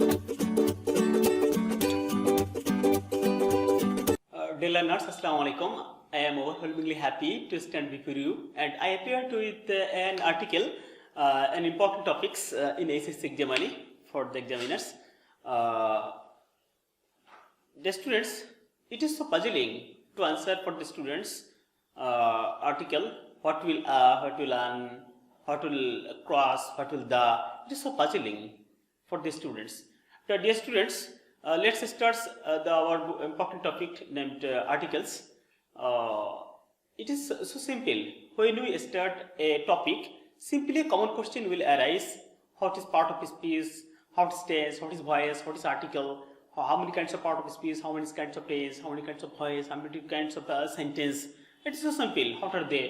Dear learners, Assalamu alaikum. I am overwhelmingly happy to stand before you, and I appeared with an article, an important topics in ACC Examini for the examiners. The students, it is so puzzling to answer for the students article. What will learn, what will cross, what will the. It is so puzzling for the students. So, dear students, let's start our important topic named articles. It is so simple. When we start a topic, simply a common question will arise: what is part of speech, how it stands, what is voice, what is article, how many kinds of part of speech, how many kinds of tense, how many kinds of voice, how many kinds of sentence. It is so simple. What are they?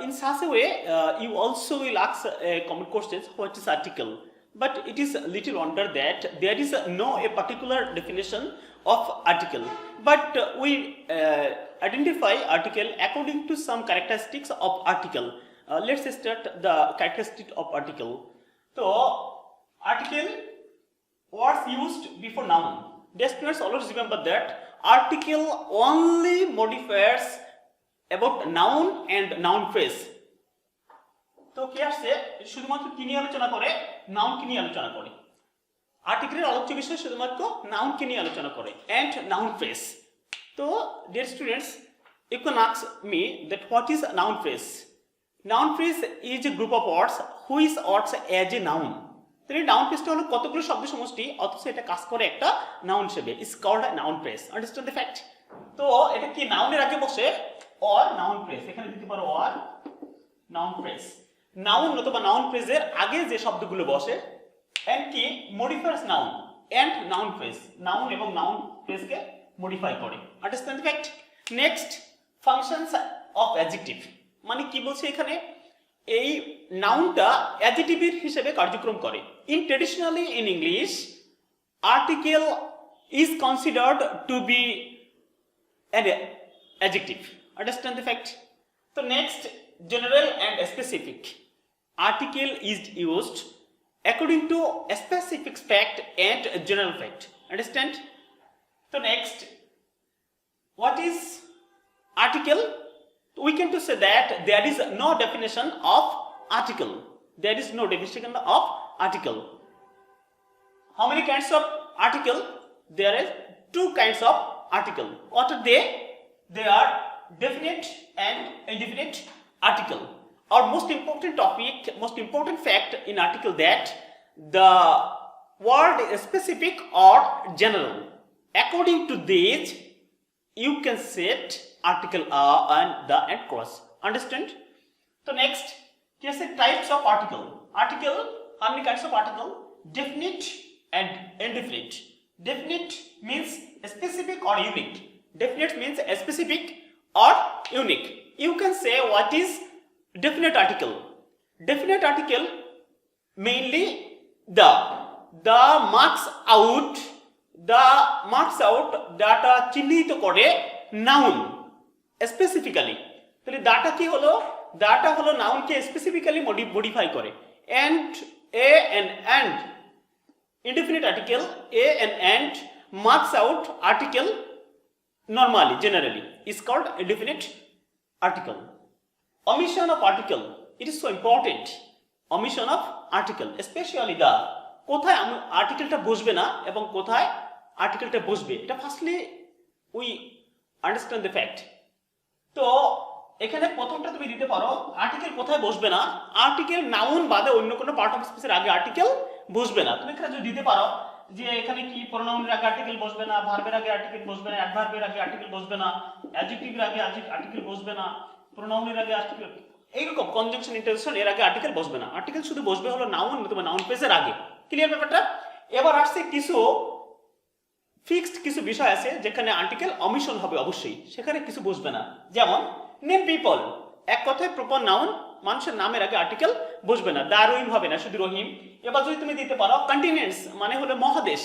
In such a way, you also will ask common questions: what is article? But it is little wonder that there is no a particular definition of article, but we identify article according to some characteristics of article. Let's start the characteristic of article. So, article was used before noun. The students always remember that article only modifiers about noun and noun phrase. তো কি আসছে শুধুমাত্র কি নিয়ে আলোচনা করে noun কি নিয়ে আলোচনা করে আর্টিকেলের আলোচ্য বিষয় শুধুমাত্র নাউন কি নিয়ে আলোচনা করে এন্ড নাউন ফ্রেজ তো dear students you can ask me that what is a noun phrase is a group of words which words as a noun তাহলে নাউন ফ্রেজটা হলো কতগুলো শব্দ সমষ্টি অথচ এটা কাজ করে একটা নাউন হিসেবে is called a noun phrase understand the fact তো এটা কি নাউনের আগে বসে or noun phrase এখানে দিতে পারো or noun phrase নাউন অথবা নাউন ফ্রেজের আগে যে শব্দগুলো বসে এন্ড কি modifiers noun and noun phrase noun এবং নাউন ফ্রেজকে মডিফাই করে understand the fact next functions of adjective মানে কি বলছে এখানে এই নাউনটা অ্যাডজেক্টিভের হিসেবে কার্যক্রম করে in traditionally in English article is considered two be an adjective understand the fact তো next general and specific article is used according to a specific fact and a general fact understand so next what is article we can to say that there is no definition of article how many kinds of article there is two kinds of article what are they are definite and indefinite article or most important fact in article that the word is specific or general according to this you can set article and the and cross understand so next here's the types of article how many kinds of article definite and indefinite definite means specific or unique definite means specific or unique you can say what is definite article mainly the marks out data চিহ্নিত করে noun specifically তাহলে data কি হলো noun কে specifically modify করে and indefinite article and marks out article normally generally is called indefinite article omission of article it is so important omission of article especially the কোথায় আর্টিকেলটা বসবে না এবং কোথায় আর্টিকেলটা বসবে এটা firstly we understand the fact তো এখানে প্রথমটা তুমি দিতে পারো আর্টিকেল কোথায় বসবে না আর্টিকেল নাউন বাদে অন্য কোনো পার্ট অফ স্পিচের আগে আর্টিকেল বসবে না তুমি এখানে যদি দিতে পারো যে এখানে কি প্রোনাউনের আগে আর্টিকেল বসবে না ভার্বের আগে আর্টিকেল বসবে না অ্যাডভার্বের আগে আর্টিকেল বসবে না অ্যাডজেক্টিভের আগে আর্টিকেল বসবে না প্রোনাউনের আগে আর্টিকেল এইরকম কনজাংশন ইন্টারজেকশন এর আগে আর্টিকেল বসবে না আর্টিকেল শুধু বসবে হলো নাউন অথবা নাউন ফ্রেজের আগে ক্লিয়ার ব্যাপারটা এবার আসছে কিছু ফিক্সড কিছু বিষয় আছে যেখানে আর্টিকেল অমিশন হবে অবশ্যই সেখানে কিছু বসবে না যেমন নেম পিপল এক কথায় প্রপার নাউন মানুষের নামের আগে আর্টিকেল বসবে না দা রহিম হবে না শুধু রহিম এবার যদি তুমি দিতে পারো কন্টিনেন্টস মানে হলো মহাদেশ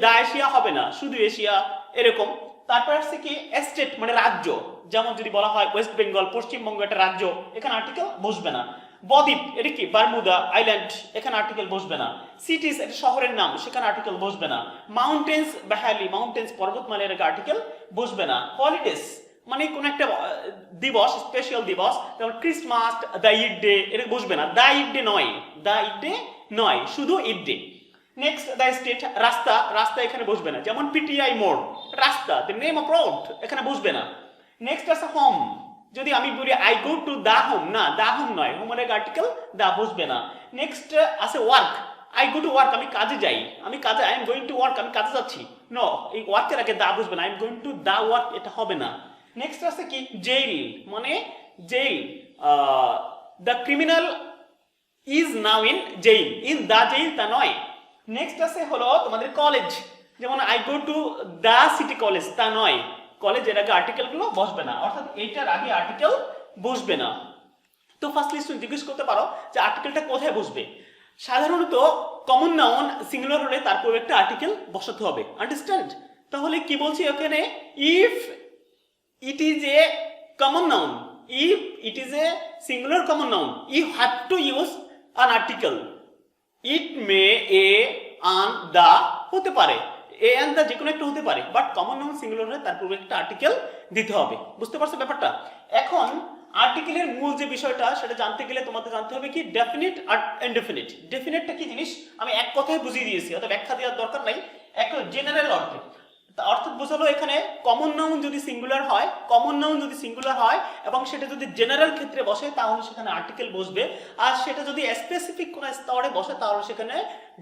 দা এশিয়া হবে না শুধু এশিয়া এরকম তারপর আসছে কি স্টেট মানে রাজ্য যেমন যদি বলা হয় ওয়েস্ট বেঙ্গল পশ্চিমবঙ্গ একটা রাজ্য এখানে আর্টিকেল বসবে না বদ্বীপ এটা কি বারমুদা আইল্যান্ড, এখানে আর্টিকেল বসবে না। সিটিজ এটা শহরের নাম, সেখানে আর্টিকেল বসবে না। মাউন্টেন্স ভ্যালি, মাউন্টেন্স পর্বতমালার এর আর্টিকেল বসবে না। হলিডেজ মানে কোন একটা দিবস, স্পেশাল দিবস, যেমন ক্রিসমাস, দ্য ঈদ ডে, এটা বসবে না। দ্য ঈদ ডে নয়, দ্য ঈদ ডে নয়, শুধু Eid day. Next the state, রাস্তা, রাস্তা এখানে বসবে না। যেমন পিটিআই মোড়, রাস্তা, দ্য নেম অফ রোড, এখানে বসবে না। নেক্সট আছে হোম, যদি আমি বলি I go to the home, না দা হোম নয়, হোমের আর্টিকেল দা বসবে না। নেক্সট আছে work, I go to work, আমি কাজে যাই, আমি কাজে, I am going to work, আমি কাজে যাচ্ছি। নো, এই ওয়ার্কের আগে দা বসবে না, I am going to the work, এটা হবে না। নেক্সট আছে কি জেল, মানে jail, the criminal is now in jail, in the jail তা নয়। নেক্সট আছে হলো তোমাদের কলেজ, যেমন I go to the city college, তা নয়, কলেজ এর আগে আর্টিকেল গুলো বসবে না, অর্থাৎ এইটার আগে আর্টিকেল বসবে না। তো ফার্স্টলি স্টুডেন্ট জিজ্ঞেস করতে পারো যে আর্টিকেলটা কোথায় বসবে। সাধারণত কমন নাউন সিঙ্গুলার হলে তারপর একটা আর্টিকেল বসাতে হবে, আন্ডারস্ট্যান্ড? তাহলে কি বলছি এখানে, if it is a common noun, if it is a singular common noun, you have to use an article. It may a and the হতে পারে, a and the যে কোনো একটা হতে পারে, বাট কমন নাউন সিঙ্গুলার হলে তার পূর্বে একটা আর্টিকেল দিতে হবে। বুঝতে পারছো ব্যাপারটা? এখন আর্টিকেলের মূল যে বিষয়টা সেটা জানতে গেলে তোমাদের জানতে হবে কি ডেফিনিট আর ইনডেফিনিট। ডেফিনিটটা কি জিনিস আমি এক কথায় বুঝিয়ে দিয়েছি, অত ব্যাখ্যা দেওয়ার দরকার নাই, একটা জেনারেল অর্থে। অর্থাৎ বোঝালো এখানে কমন নাউন যদি সিঙ্গুলার হয়, কমন নাউন যদি সিঙ্গুলার হয় এবং সেটা যদি জেনারেল ক্ষেত্রে বসে তাহলে সেখানে আর্টিকেল বসবে, আর সেটা যদি স্পেসিফিক কোনো স্তরে বসে তাহলে সেখানে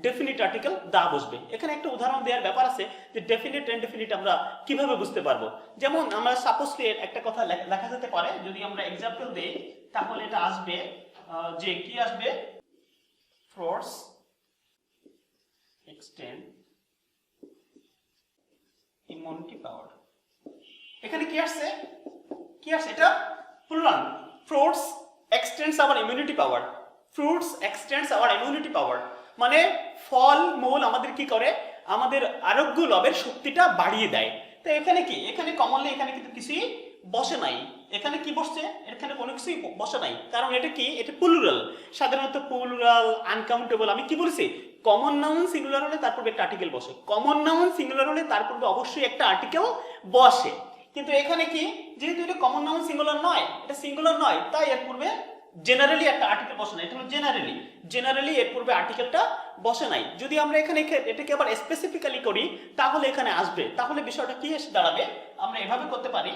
ডেফিনিট আর্টিকেল দা বসবে। এখানে একটা উদাহরণ দেওয়ার ব্যাপার আছে যে ডেফিনিট ইনডেফিনিট আমরা কিভাবে বুঝতে পারবো। যেমন আমরা সাপোজলি একটা কথা লেখা যেতে পারে, যদি আমরা এক্সাম্পল দেই তাহলে এটা আসবে যে কি আসবে, ফোর্স এক্সটেন্ড ইমিউনিটি পাওয়ার। এখানে কি আসছে, কি আসছে, এটা plural, fruits extends our immunity power, fruits extends our immunity power, মানে ফল মূল আমাদের কি করে, আমাদের আরোগ্য লাভের শক্তিটা বাড়িয়ে দেয়। তো এখানে কি, এখানে কমনলি এখানে কিন্তু কিছুই বসে নাই, এখানে কি বসছে, এখানে কোনো কিছুই বসে নাই, কারণ এটা কি, এটা প্লুরাল। সাধারণত প্লুরাল আনকাউন্টেবল, আমি কি বলেছি, কমন নাউন সিঙ্গুলার হলে তারপর একটা আর্টিকেল বসে, কমন নাউন সিঙ্গুলার হলে তারপর অবশ্যই একটা আর্টিকেল বসে। কিন্তু এখানে কি, যেহেতু এটা কমন নাউন সিঙ্গুলার নয়, এটা সিঙ্গুলার নয়, তাই এর পূর্বে জেনারেলি একটা আর্টিকেল বসে নাই, এটা হলো জেনারেলি এর পূর্বে আর্টিকেলটা বসে নাই। যদি আমরা এখানে এটাকে আবার স্পেসিফিক্যালি করি তাহলে এখানে আসবে, তাহলে বিষয়টা কি এসে দাঁড়াবে, আমরা এভাবে করতে পারি,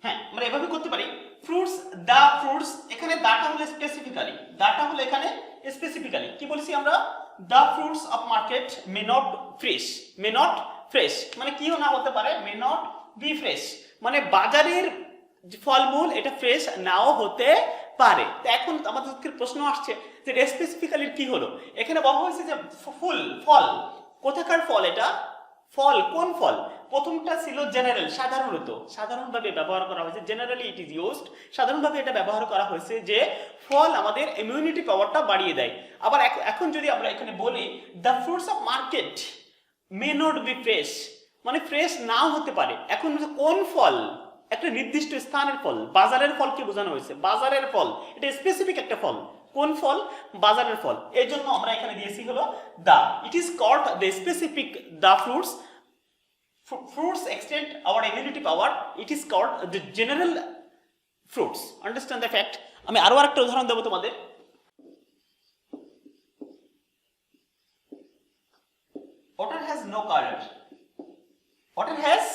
হ্যাঁ আমরা এভাবে করতে পারি, ফ্রুটস দা ফ্রুটস, এখানে দাটা হলো স্পেসিফিক্যালি, দাটা হলো এখানে স্পেসিফিক্যালি কি বলছি আমরা, the fruits of market may not fresh, may not fresh মানে কিও না হতে পারে, মে নট বি ফ্রেশ মানে বাজারের ফলমূল এটা ফ্রেশ নাও হতে পারে। তো এখন আমাদের প্রশ্ন আসছে যে স্পেসিফিক্যালি কি হলো, এখানে বলা হয়েছে যে ফুল, ফল, কোথাকার ফল এটা, ফল কোন ফল, প্রথমটা ছিল জেনারেল, সাধারণভাবে ব্যবহার করা হয়েছে, জেনারেলি ইট ইজ ইউজড, সাধারণভাবে এটা ব্যবহার করা হয়েছে যে ফল আমাদের ইমিউনিটি পাওয়ারটা বাড়িয়ে দেয়। আবার এখন যদি আমরা এখানে বলি the fruits of market may not be fresh মানে ফ্রেশ নাও হতে পারে, এখন কোন ফল, একটা নির্দিষ্ট স্থানের ফল, বাজারের ফলকে বোঝানো হয়েছে, বাজারের ফল এটা স্পেসিফিক একটা ফল, কোন ফল, বাজারের ফল, এই জন্য আমরা এখানে দিয়েছি হলো the, it is called the specific the fruits, fruits extend our immunity power, it is called the general fruits, understand the fact। আমি আরো একটা উদাহরণ দেব তোমাদের, water has no color, water has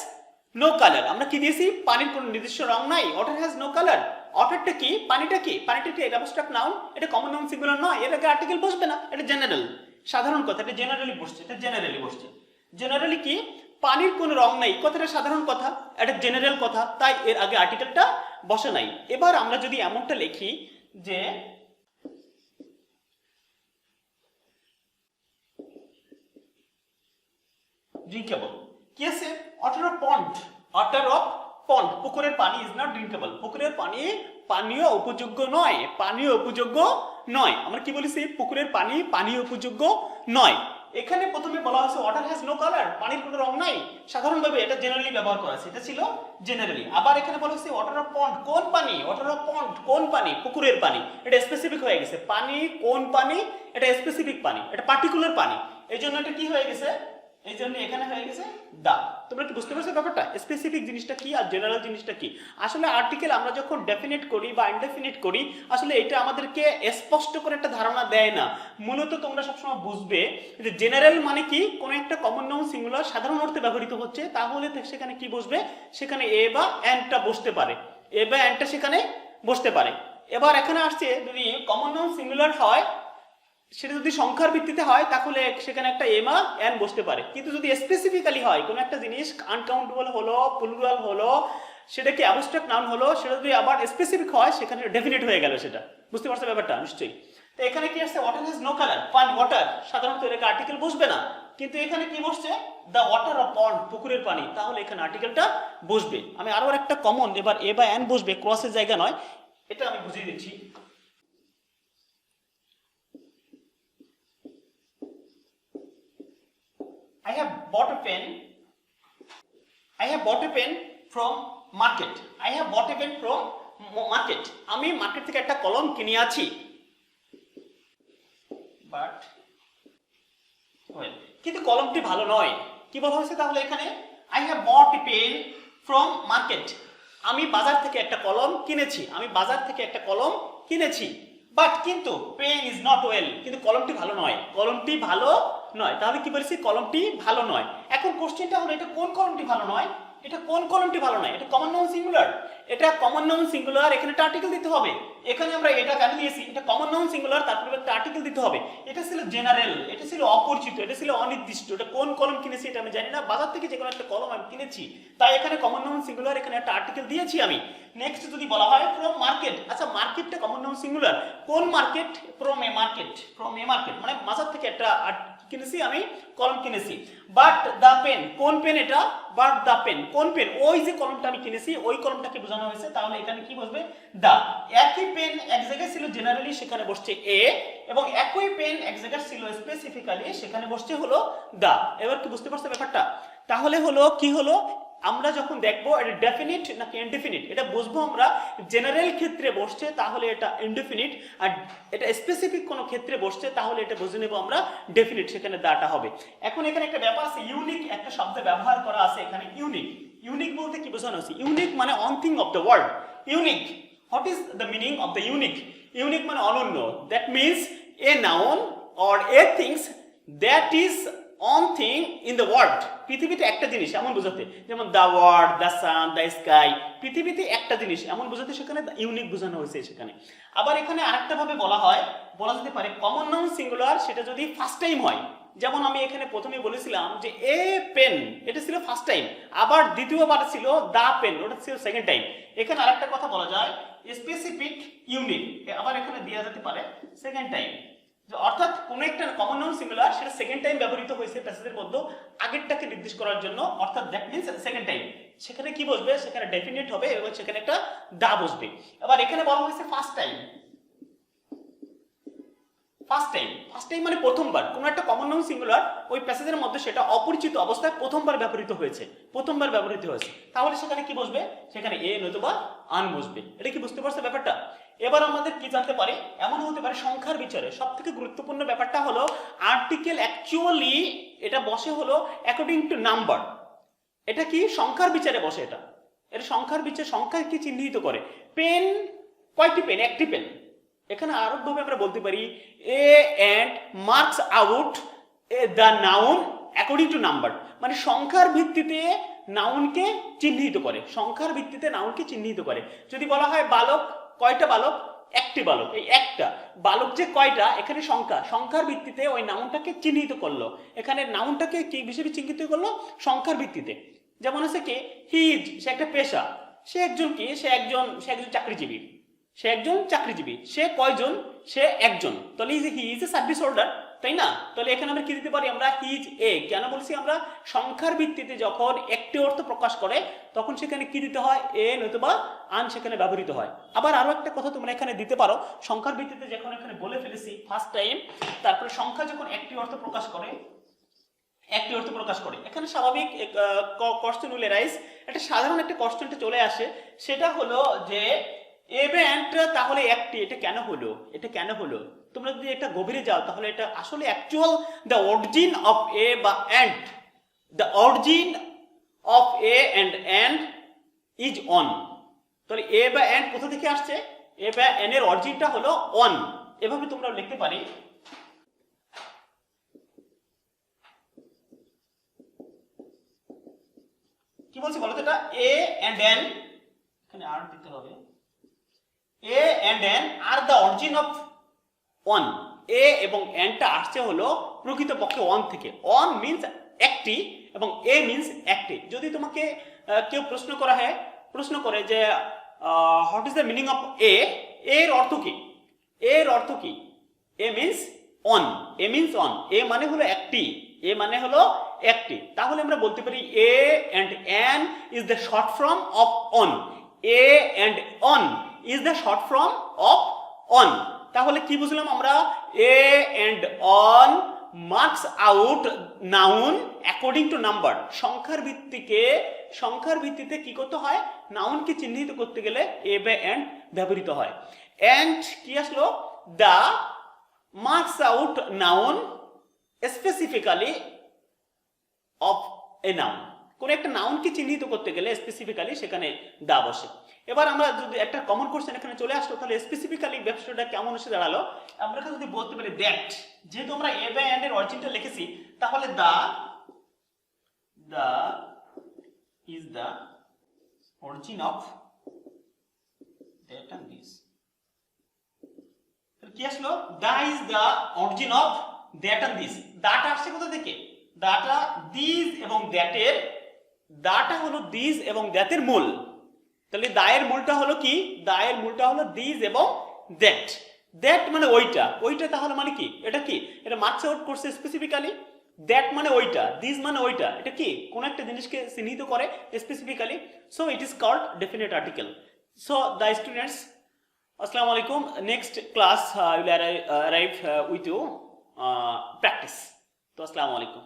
no color, আমরা কি দিয়েছি, পানির কোনো নির্দিষ্ট রং নাই, water has no color, ওয়াটারটা কি, পানিটা কি, পানিটা কি অ্যাবস্ট্রাক্ট নাউন, এটা কমন নাউন সিঙ্গুলার নয়, এর আগে আর্টিকেল বসবে না, এটা জেনারেল, সাধারণ কথা, এটা জেনারেলি বসছে, এটা জেনারেলি বসছে, জেনারেলি কি, পানির কোনো রং নাই, কথাটা সাধারণ কথা, এটা জেনারেল কথা, তাই এর আগে আর্টিকেলটা বসে নাই। এবার আমরা যদি এমনটা লিখি যে ড্রিঙ্কেবল, কি আছে, water of pond, water of pond, পুকুরের পানি ইজ নট ড্রিঙ্কেবল, পুকুরের পানি পানীয় উপযোগ্য নয়, পানীয় উপযোগ্য নয়, আমরা কি বলেছি, পুকুরের পানি পানীয় উপযোগ্য নয়। এখানে প্রথমে বলা হয়েছে ওয়াটার হ্যাজ নো কালার, পানির কোনো রং নাই, সাধারণভাবে এটা জেনারেলি ব্যবহার করা আছে, এটা ছিল জেনারেলি। আবার এখানে বলা হয়েছে ওয়াটার অফ পন্ড, কোন পানি, ওয়াটার অফ পন্ড কোন পানি, পুকুরের পানি, এটা স্পেসিফিক হয়ে গেছে, পানি কোন পানি, এটা স্পেসিফিক পানি, এটা পার্টিকুলার পানি, এই জন্য এটা কি হয়ে গেছে, এই জন্য এখানে হয়ে গেছে দা। তোমরা কি বুঝতে পারছো ব্যাপারটা, স্পেসিফিক জিনিসটা কি আর জেনারেল জিনিসটা কি? আসলে আর্টিকেল আমরা যখন ডেফিনেট করি বা ইনডেফিনিট করি, আসলে এটা আমাদেরকে স্পষ্ট করে একটা ধারণা দেয় না। মূলত তোমরা সবসময় বুঝবে যে জেনারেল মানে কি, কোনো একটা কমন নাউন সিঙ্গুলার সাধারণ অর্থে ব্যবহৃত হচ্ছে, তাহলে সেখানে কি বসবে, সেখানে এ বা অ্যান্ডটা বসতে পারে, এ বা অ্যান্ডটা সেখানে বসতে পারে। এবার এখানে আসছে যদি কমন নাউন সিঙ্গুলার হয়, সেটা যদি সংখ্যার ভিত্তিতে হয় তাহলে সেখানে একটা এম আর এন বসতে পারে, কিন্তু যদি স্পেসিফিক্যালি হয় কোনো একটা জিনিস আনকাউন্টেবল হলো, প্লুরাল হলো, সেটা কি অ্যাবস্ট্রাক্ট নাউন হলো, সেটা যদি আবার স্পেসিফিক হয় সেখানে ডেফিনিট হয়ে গেল, সেটা বুঝতে পারছো ব্যাপারটা নিশ্চয়ই। তো এখানে কি আসছে, ওয়াটার হ্যাজ নো কালার, পানি ওয়াটার, সাধারণত এর আর্টিকেল বসবে না, কিন্তু এখানে কি বসছে, দ্য ওয়াটার অফ পন্ড, পুকুরের পানি, তাহলে এখানে আর্টিকেলটা বসবে। আমি আরো একটা কমন, এবার এ বা এন বসবে, ক্রসের জায়গা নয়, এটা আমি বুঝিয়ে দিচ্ছি। I have bought a pen. I have bought a pen from market. I have bought a pen from market. আমি মার্কেট থেকে একটা কলম কিনে আছি। But well, কিন্তু কলমটি ভালো নয়। কি বলা হয়েছে তাহলে এখানে? I have bought a pen from market. আমি বাজার থেকে একটা কলম কিনেছি। আমি বাজার থেকে একটা কলম কিনেছি। বাট কিন্তু পেন ইজ নট ওয়েল, কিন্তু কলমটি ভালো নয়, কলমটি ভালো নয়। তাহলে কি বলেছি, কলমটি ভালো নয়। এখন কোশ্চেনটা হলো এটা কোন কলমটি ভালো নয়, এটা কোন কলমটি ভালো নয়, এটা কমন নাউন সিঙ্গুলার, এটা কমন নাউন সিঙ্গুলার, এখানে একটা আর্টিকেল দিতে হবে। এখানে আমরা এটা কেন দিয়েছি, এটা কমন নাউন সিঙ্গুলার, তারপরে একটা আর্টিকেল দিতে হবে। এটা ছিল জেনারেল, এটা ছিল অপরিচিত, এটা ছিল অনির্দিষ্ট, এটা কোন কলম কিনেছি এটা আমি জানি না, বাজার থেকে যে কোনো একটা কলম আমি কিনেছি, তাই এখানে কমন নাউন সিঙ্গুলার, এখানে একটা আর্টিকেল দিয়েছি আমি। নেক্সট যদি বলা হয় ফ্রম মার্কেট, আচ্ছা মার্কেটটা কমন নাউন সিঙ্গুলার, কোন market, from a market, from a market মানে বাজার থেকে একটা কিনেছি আমি, কলম কিনেছি। বাট দা পেন, কোন পেন এটা, বাট দা পেন কোন পেন, ওই যে কলমটা আমি কিনেছি ওই কলমটাকে বোঝানো হয়েছে, তাহলে এখানে কি বসবে, দা। একই পেন এক জায়গায় ছিল জেনারেলি, সেখানে বসছে এ, এবং একই পেন এক জায়গায় ছিল স্পেসিফিক্যালি, সেখানে বসছে হলো দা। এবার কি বুঝতে পারছো ব্যাপারটা? তাহলে হলো কি হলো, আমরা যখন দেখবো এটা ডেফিনিট নাকি ইনডেফিনিট, এটা বুঝবো আমরা জেনারেল ক্ষেত্রে বসছে তাহলে এটা ইনডেফিনিট, আর এটা স্পেসিফিক কোনো ক্ষেত্রে বসছে তাহলে এটা বুঝে নেব আমরা ডেফিনিট, সেখানে দাটা হবে। এখন এখানে একটা ব্যাপার আছে, ইউনিক একটা শব্দ ব্যবহার করা আছে এখানে, ইউনিক। ইউনিক বলতে কি বোঝানো হচ্ছে, ইউনিক মানে one thing of the world, unique. What is the meaning of the unique? Unique মানে অনন্য, that means a noun or a things that is one thing in the world, পৃথিবীতে একটা জিনিস এমন বোঝাতে, যেমন the world, the sun, the sky, পৃথিবীতে একটা জিনিস এমন বোঝাতে সেখানে ইউনিক বোঝানো হয়েছে সেখানে। আবার এখানে আরেকটা ভাবে বলা হয়, বলা যেতে পারে কমন নাউন সিঙ্গুলার, সেটা যদি ফার্স্ট টাইম হয়, যেমন আমি এখানে প্রথমে বলেছিলাম যে এ পেন, এটা ছিল ফার্স্ট টাইম, আবার দ্বিতীয়বার ছিল দা পেন, ওটা ছিল সেকেন্ড টাইম। এখানে আরেকটা কথা বলা যায়, স্পেসিফিক ইউনিক, আবার এখানে দেওয়া যেতে পারে সেকেন্ড টাইম, অর্থাৎ কোন একটা কমন নাউন সিঙ্গুলার সেটা সেকেন্ড টাইম ব্যবহৃত হয়েছে প্যাসেজের মধ্যে আগেরটাকে নির্দেশ করার জন্য, অর্থাৎ দ্যাট মিন্স সেকেন্ড টাইম, সেখানে কি বসবে, সেখানে ডেফিনিট হবে এবং সেখানে একটা দা বসবে। আবার এখানে বলা হয়েছে first time, first time, first time মানে প্রথমবার, কোন একটা কমন নাউন সিঙ্গুলার ওই প্যাসেজের মধ্যে সেটা অপরিচিত অবস্থায় প্রথমবার ব্যবহৃত হয়েছে, প্রথমবার ব্যবহৃত হয়েছে, তাহলে সেখানে কি বসবে, সেখানে এ নতুবা আন বসবে। এটা কি বুঝতে পারছো ব্যাপারটা? এবার আমাদের কি জানতে পারে, এমন হতে পারে সংখ্যার বিচারে সবথেকে গুরুত্বপূর্ণ ব্যাপারটা হলো আর্টিকেল অ্যাকচুয়ালি এটা বসে হলো অ্যাকর্ডিং টু নাম্বার, এটা কি সংখ্যার বিচারে বসে, এটা সংখ্যার বিচারে, সংখ্যা কি চিহ্নিত করে, পেন কয়টি পেন, একটি পেন। এখানে আরো ভাবে আমরা বলতে পারি a and marks out the noun according to number, মানে সংখ্যার ভিত্তিতে নাউনকে চিহ্নিত করে, সংখ্যার ভিত্তিতে নাউনকে চিহ্নিত করে। যদি বলা হয় বালক, কয়টা বালক, একটি বালক, এই একটা বালক যে কয়টা, এখানে সংখ্যা, সংখ্যার ভিত্তিতে ওই নাউনটাকে চিহ্নিত করলো, এখানে নাউনটাকে কি হিসেবে চিহ্নিত করলো, সংখ্যার ভিত্তিতে। যেমন আছে কি হিজ, সে একটা পেশা, সে একজন কি, সে একজন চাকরিজীবী, সে একজন চাকরিজীবী, সে কয়জন, সে একজন, তাহলে he is a service holder, তাই না? তাহলে এখানে আমরা কি দিতে পারি, আমরা হিজ এ, কেন বলছি আমরা সংখ্যার ভিত্তিতে যখন একটি অর্থ প্রকাশ করে তখন সেখানে কি দিতে হয়, এ নতুবা আন সেখানে ব্যবহৃত হয়। আবার আরো একটা কথা তোমরা এখানে দিতে পারো, সংখ্যার ভিত্তিতে যখন এখানে বলে ফেলেছি ফার্স্ট টাইম, তারপরে সংখ্যা যখন একটি অর্থ প্রকাশ করে একটি অর্থ প্রকাশ করে। এখানে স্বাভাবিক কোশ্চেন উইল অ্যারাইজ, একটা সাধারণ একটা কোশ্চেনটা চলে আসে, সেটা হলো যে এ বা অ্যান্ড তাহলে একটি, এটা কেন হলো, এটা কেন হলো? তোমরা যদি এটা গভীরে যাও তাহলে এটা আসলে অ্যাকচুয়াল দ্য অরিজিন অফ এ বা and, the origin of A and is on. তাহলে এ বা অ্যান্ড কোথা থেকে আসছে? এ বা এন এর অরিজিনটা হলো অন। এভাবে তোমরা লিখতে পারি, কি বলছি বলো তো, এটা এ এন্ড এন, এখানে আর দিতে হবে, a and an are the origin of one. A এবং এনটা আসছে হলো প্রকৃতপক্ষে ওয়ান থেকে। ওয়ান মিন্স একটি এবং এ মিন্স একটি। যদি তোমাকে কেউ প্রশ্ন করে যে what is the meaning of a, এর অর্থ কি, এর অর্থ কি? A means one, a means one, a মানে হলো একটি, এ মানে হলো একটি। তাহলে আমরা বলতে পারি a and an is the short form of one, a and an is the short form of one. তাহলে কি বুঝলাম আমরা? A and an marks out noun according to number. সংখ্যার ভিত্তিতে কি করতে হয়? নাউনকে চিহ্নিত করতে গেলে এ বা এন্ড ব্যবহৃত হয়। এন্ড কি আসলো? দা marks out noun specifically of a noun। কোন একটা নাউনকে চিহ্নিত করতে গেলে স্পেসিফিক্যালি সেখানে দা বসে। এবার আমরা যদি একটা কমন কোশ্চেন এখানে চলে আসলো, তাহলে স্পেসিফিক্যালি ব্যবসাটা কেমন এসে দাঁড়ালো? আমরা যদি বলতে পারি দ্যাট, যেহেতু আমরা এ বা এন্ড এর অরিজিনটা লিখেছি, তাহলে the is the origin of that and this. কি আসলো? The is the origin of that and this. দাটা আসছে কোথা থেকে? দাটা দিস এবং দ্যাটের, দাটা হলো দিস এবং দ্যাটের মূল। তাহলে দায়ের মূলটা হলো কি? দায়ের মূলটা হলো দিস এবং দ্যাট। দ্যাট মানে ওইটা, ওইটা তাহলে মানে কি? এটা কি? এটা মার্কস আউট করছে স্পেসিফিক্যালি। দ্যাট মানে ওইটা, দিস মানে ওইটা, এটা কি? কোন একটা জিনিসকে চিহ্নিত করে specifically. So it is called definite article. So the students, Assalamu alaikum. Next class will arrive with you practice. So assalamu alaikum.